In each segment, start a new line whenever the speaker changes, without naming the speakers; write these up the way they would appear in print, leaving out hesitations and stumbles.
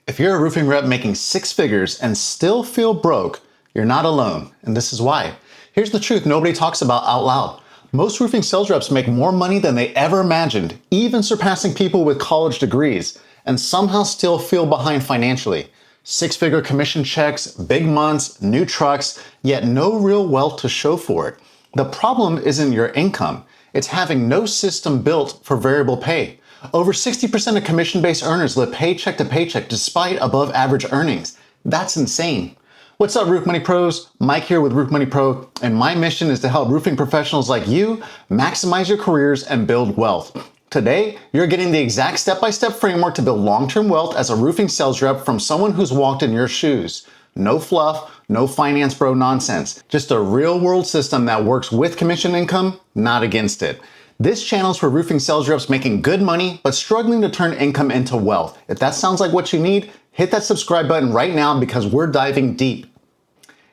If you're a roofing rep making six figures and still feel broke, you're not alone, and this is why. Here's the truth nobody talks about out loud. Most roofing sales reps make more money than they ever imagined, even surpassing people with college degrees, and somehow still feel behind financially. Six-figure commission checks, big months, new trucks, yet no real wealth to show for it. The problem isn't your income. It's having no system built for variable pay. Over 60% of commission-based earners live paycheck to paycheck despite above average earnings. That's insane. What's up, Roof Money Pros? Mike here with Roof Money Pro, and my mission is to help roofing professionals like you maximize your careers and build wealth. Today, you're getting the exact step-by-step framework to build long-term wealth as a roofing sales rep from someone who's walked in your shoes. No fluff, no finance bro nonsense. Just a real-world system that works with commission income, not against it. This channel is for roofing sales reps making good money, but struggling to turn income into wealth. If that sounds like what you need, hit that subscribe button right now because we're diving deep.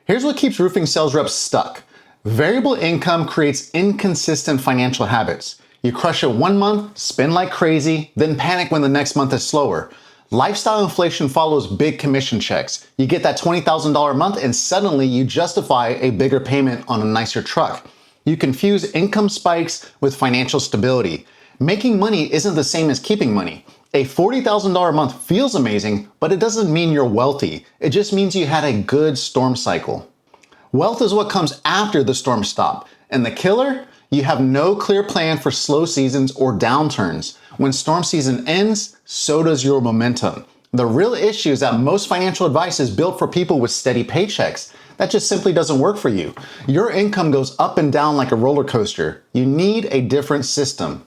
Here's what keeps roofing sales reps stuck. Variable income creates inconsistent financial habits. You crush it one month, spend like crazy, then panic when the next month is slower. Lifestyle inflation follows big commission checks. You get that $20,000 a month and suddenly you justify a bigger payment on a nicer truck. You confuse income spikes with financial stability. Making money isn't the same as keeping money. A $40,000 a month feels amazing, but it doesn't mean you're wealthy. It just means you had a good storm cycle. Wealth is what comes after the storm stop. And the killer? You have no clear plan for slow seasons or downturns. When storm season ends, so does your momentum. The real issue is that most financial advice is built for people with steady paychecks. That just simply doesn't work for you. Your income goes up and down like a roller coaster. You need a different system.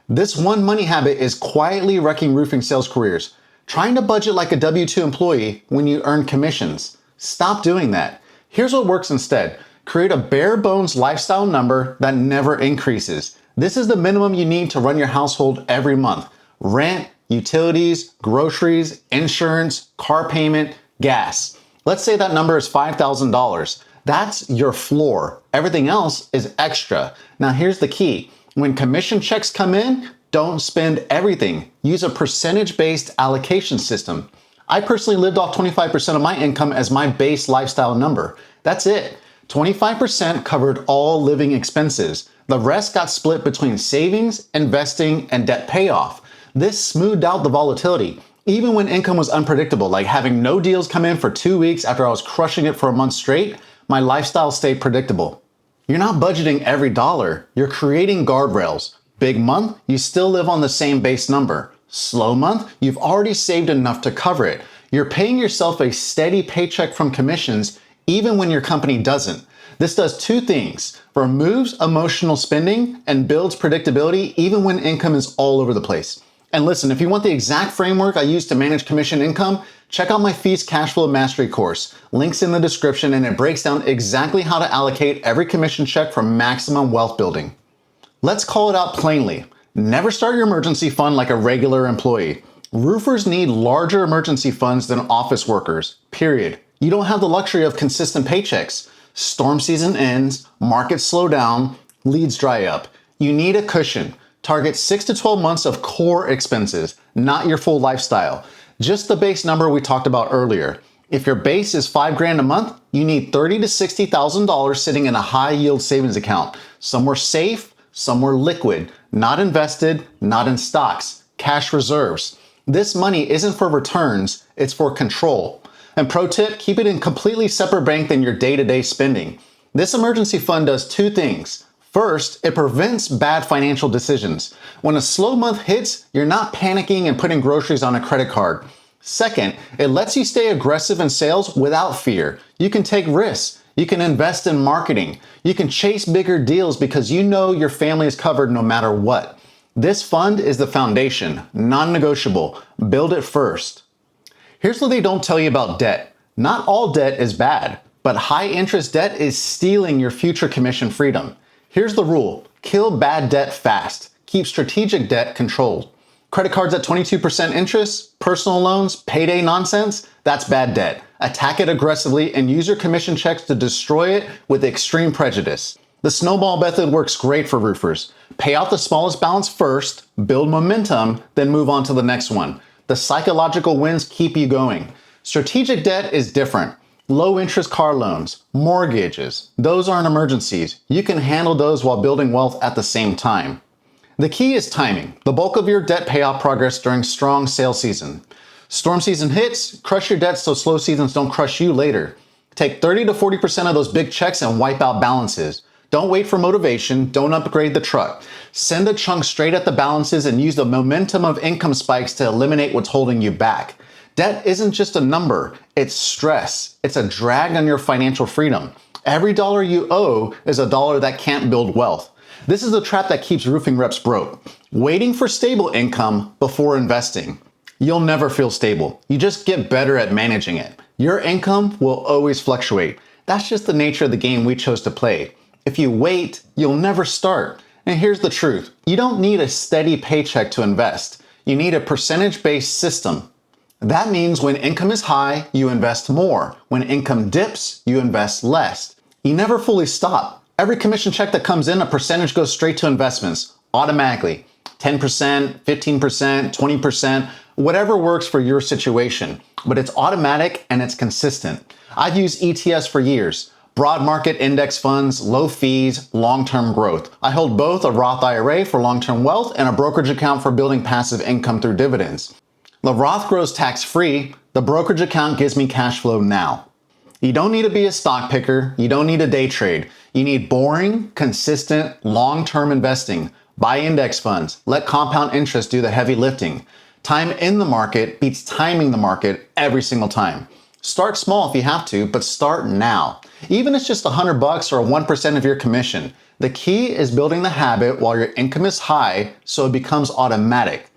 This one money habit is quietly wrecking roofing sales careers. Trying to budget like a W-2 employee when you earn commissions. Stop doing that. Here's what works instead. Create a bare bones lifestyle number that never increases. This is the minimum you need to run your household every month. Rent, utilities, groceries, insurance, car payment, gas. Let's say that number is $5,000. That's your floor. Everything else is extra. Now here's the key. When commission checks come in, don't spend everything. Use a percentage-based allocation system. I personally lived off 25% of my income as my base lifestyle number. That's it. 25% covered all living expenses. The rest got split between savings, investing, and debt payoff. This smoothed out the volatility. Even when income was unpredictable, like having no deals come in for 2 weeks after I was crushing it for a month straight, my lifestyle stayed predictable. You're not budgeting every dollar, you're creating guardrails. Big month, you still live on the same base number. Slow month, you've already saved enough to cover it. You're paying yourself a steady paycheck from commissions even when your company doesn't. This does two things: removes emotional spending and builds predictability even when income is all over the place. And listen, if you want the exact framework I use to manage commission income, check out my F.E.A.S.T Cash Flow Mastery course. Link's in the description, and it breaks down exactly how to allocate every commission check for maximum wealth building. Let's call it out plainly. Never start your emergency fund like a regular employee. Roofers need larger emergency funds than office workers, period. You don't have the luxury of consistent paychecks. Storm season ends, markets slow down, leads dry up. You need a cushion. Target 6 to 12 months of core expenses, not your full lifestyle. Just the base number we talked about earlier. If your base is $5,000 a month, you need $30,000 to $60,000 sitting in a high yield savings account. Somewhere safe, somewhere liquid, not invested, not in stocks, cash reserves. This money isn't for returns, it's for control. And pro tip, keep it in completely separate bank than your day-to-day spending. This emergency fund does two things. First, it prevents bad financial decisions. When a slow month hits, you're not panicking and putting groceries on a credit card. Second, it lets you stay aggressive in sales without fear. You can take risks. You can invest in marketing. You can chase bigger deals because you know your family is covered no matter what. This fund is the foundation, non-negotiable. Build it first. Here's what they don't tell you about debt. Not all debt is bad, but high interest debt is stealing your future commission freedom. Here's the rule. Kill bad debt fast. Keep strategic debt controlled. Credit cards at 22% interest, personal loans, payday nonsense, that's bad debt. Attack it aggressively and use your commission checks to destroy it with extreme prejudice. The snowball method works great for roofers. Pay out the smallest balance first, build momentum, then move on to the next one. The psychological wins keep you going. Strategic debt is different. Low interest car loans, mortgages, those aren't emergencies. You can handle those while building wealth at the same time. The key is timing. The bulk of your debt payoff progress during strong sales season. Storm season hits, crush your debts so slow seasons don't crush you later. Take 30 to 40% of those big checks and wipe out balances. Don't wait for motivation, don't upgrade the truck. Send a chunk straight at the balances and use the momentum of income spikes to eliminate what's holding you back. Debt isn't just a number, it's stress. It's a drag on your financial freedom. Every dollar you owe is a dollar that can't build wealth. This is the trap that keeps roofing reps broke. Waiting for stable income before investing. You'll never feel stable. You just get better at managing it. Your income will always fluctuate. That's just the nature of the game we chose to play. If you wait, you'll never start. And here's the truth. You don't need a steady paycheck to invest. You need a percentage-based system. That means when income is high, you invest more. When income dips, you invest less. You never fully stop. Every commission check that comes in, a percentage goes straight to investments, automatically. 10%, 15%, 20%, whatever works for your situation. But it's automatic and it's consistent. I've used ETFs for years. Broad market index funds, low fees, long-term growth. I hold both a Roth IRA for long-term wealth and a brokerage account for building passive income through dividends. The Roth grows tax-free. The brokerage account gives me cash flow now. You don't need to be a stock picker. You don't need a day trade. You need boring, consistent, long-term investing. Buy index funds. Let compound interest do the heavy lifting. Time in the market beats timing the market every single time. Start small if you have to, but start now. Even if it's just $100 or 1% of your commission. The key is building the habit while your income is high so it becomes automatic.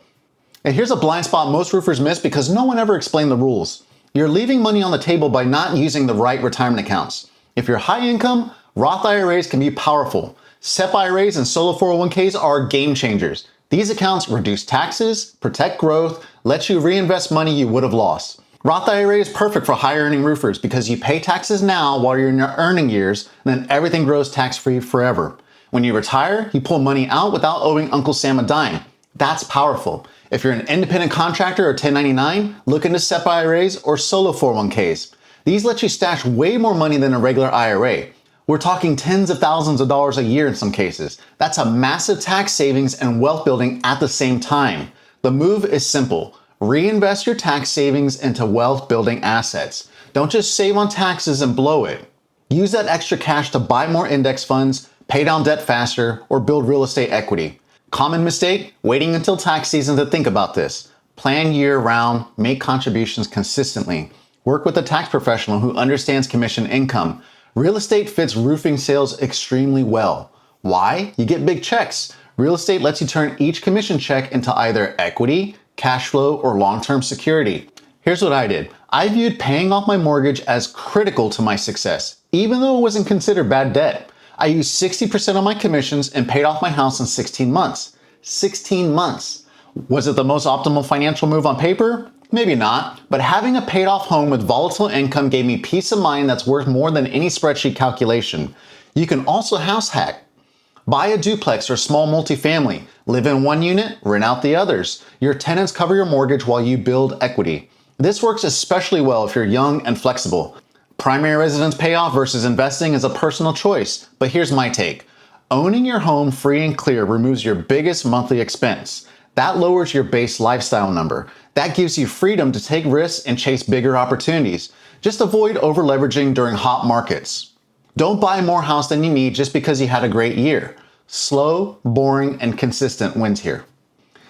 And here's a blind spot most roofers miss because no one ever explained the rules. You're leaving money on the table by not using the right retirement accounts. If you're high income, Roth IRAs can be powerful. SEP IRAs and solo 401ks are game changers. These accounts reduce taxes, protect growth, let you reinvest money you would have lost. Roth IRA is perfect for high earning roofers because you pay taxes now while you're in your earning years, and then everything grows tax-free forever. When you retire, you pull money out without owing Uncle Sam a dime. That's powerful. If you're an independent contractor or 1099, look into SEP IRAs or solo 401ks. These let you stash way more money than a regular IRA. We're talking tens of thousands of dollars a year in some cases. That's a massive tax savings and wealth building at the same time. The move is simple. Reinvest your tax savings into wealth building assets. Don't just save on taxes and blow it. Use that extra cash to buy more index funds, pay down debt faster, or build real estate equity. Common mistake, waiting until tax season to think about this. Plan year round, make contributions consistently. Work with a tax professional who understands commission income. Real estate fits roofing sales extremely well. Why? You get big checks. Real estate lets you turn each commission check into either equity, cash flow, or long-term security. Here's what I did. I viewed paying off my mortgage as critical to my success, even though it wasn't considered bad debt. I used 60% of my commissions and paid off my house in 16 months. 16 months. Was it the most optimal financial move on paper? Maybe not, but having a paid off home with volatile income gave me peace of mind that's worth more than any spreadsheet calculation. You can also house hack. Buy a duplex or small multifamily. Live in one unit, rent out the others. Your tenants cover your mortgage while you build equity. This works especially well if you're young and flexible. Primary residence payoff versus investing is a personal choice, but here's my take. Owning your home free and clear removes your biggest monthly expense. That lowers your base lifestyle number. That gives you freedom to take risks and chase bigger opportunities. Just avoid over-leveraging during hot markets. Don't buy more house than you need just because you had a great year. Slow, boring, and consistent wins here.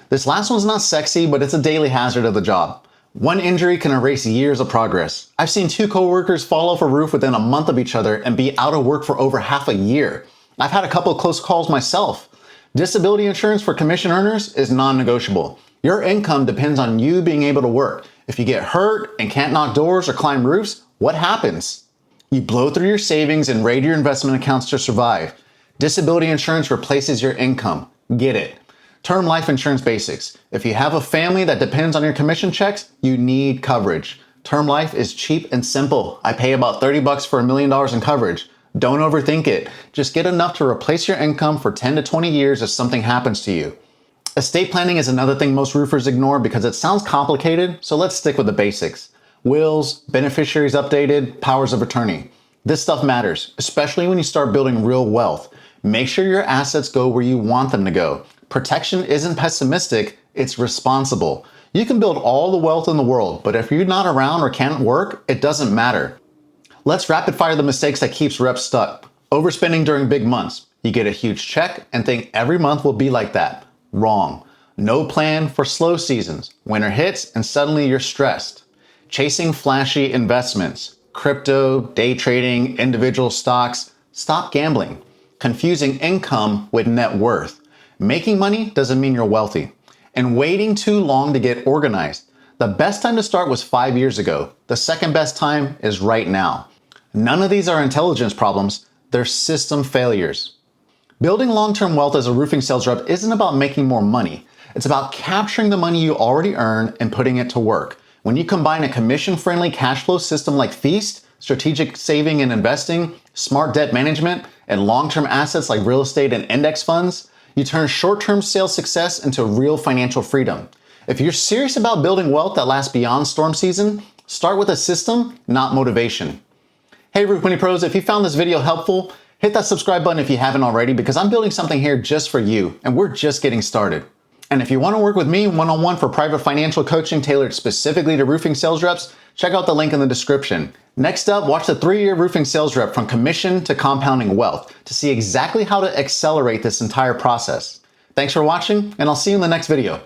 This last one's not sexy, but it's a daily hazard of the job. One injury can erase years of progress. I've seen two coworkers fall off a roof within a month of each other and be out of work for over half a year. I've had a couple of close calls myself. Disability insurance for commission earners is non-negotiable. Your income depends on you being able to work. If you get hurt and can't knock doors or climb roofs, what happens? You blow through your savings and raid your investment accounts to survive. Disability insurance replaces your income. Get it. Term life insurance basics. If you have a family that depends on your commission checks, you need coverage. Term life is cheap and simple. I pay about $30 for $1 million in coverage. Don't overthink it. Just get enough to replace your income for 10 to 20 years if something happens to you. Estate planning is another thing most roofers ignore because it sounds complicated, so let's stick with the basics. Wills, beneficiaries updated, powers of attorney. This stuff matters, especially when you start building real wealth. Make sure your assets go where you want them to go. Protection isn't pessimistic, it's responsible. You can build all the wealth in the world, but if you're not around or can't work, it doesn't matter. Let's rapid fire the mistakes that keeps reps stuck. Overspending during big months. You get a huge check and think every month will be like that. Wrong. No plan for slow seasons. Winter hits and suddenly you're stressed. Chasing flashy investments. Crypto, day trading, individual stocks. Stop gambling. Confusing income with net worth. Making money doesn't mean you're wealthy. And waiting too long to get organized. The best time to start was 5 years ago. The second best time is right now. None of these are intelligence problems. They're system failures. Building long-term wealth as a roofing sales rep isn't about making more money. It's about capturing the money you already earn and putting it to work. When you combine a commission-friendly cash flow system like F.E.A.S.T, strategic saving and investing, smart debt management, and long-term assets like real estate and index funds, you turn short-term sales success into real financial freedom. If you're serious about building wealth that lasts beyond storm season, start with a system, not motivation. Hey Roof Money Pros, if you found this video helpful, hit that subscribe button if you haven't already because I'm building something here just for you and we're just getting started. And if you want to work with me one-on-one for private financial coaching tailored specifically to roofing sales reps, check out the link in the description. Next up, watch the 3-year roofing sales rep from commission to compounding wealth to see exactly how to accelerate this entire process. Thanks for watching and I'll see you in the next video.